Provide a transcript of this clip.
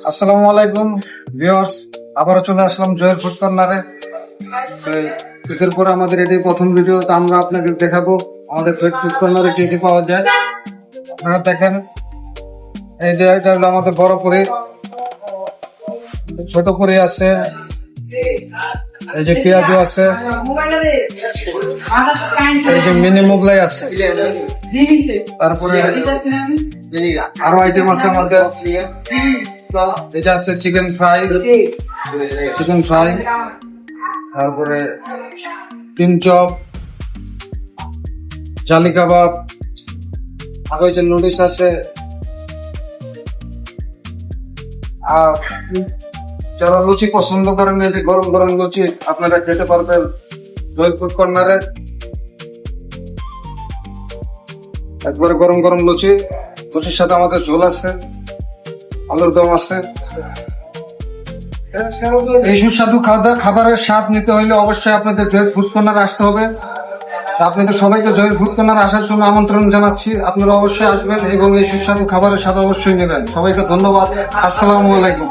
আসসালামু আলাইকুম ভিউয়ার্স, আবারও চলে আসলাম জয়ের ফুড কর্নারে। ঈদের পরে আমাদের এটাই প্রথম ভিডিও, তো আমরা আপনাকে দেখাবো আমাদের জয়ের ফুড কর্নারে কি কি পাওয়া যায়। আপনারা দেখেন, এটা হলো আমাদের বড় পুরি, ছোট পুরি আছে, এই যে পেঁয়াজু আছে, এই যে মিনি মোগলাই আছে, তারপরে আরো আইটেম আছে আমাদের। এটা আছে চিকেন ফ্রাই, তারপরে তিন চপ, জালি কাবাব, আর ওই যে নুডলস আছে। আর যারা লুচি পছন্দ করেন, এই যে গরম গরম লুচি আপনারা খেতে পারবেন জয়ের ফুড কর্নারে। একবারে গরম গরম লুচির সাথে আমাদের ঝোল আছে, আলুর দম আছে। এই সুস্বাদু খাবারের স্বাদ নিতে হলে অবশ্যই আপনাদের জয়ের ফুড কর্নার আসতে হবে। আপনাদের সবাইকে জয়ের ফুড কর্নার আসার জন্য আমন্ত্রণ জানাচ্ছি। আপনারা অবশ্যই আসবেন এবং এই সুস্বাদু খাবারের স্বাদ অবশ্যই নেবেন। সবাইকে ধন্যবাদ। আসসালামু আলাইকুম।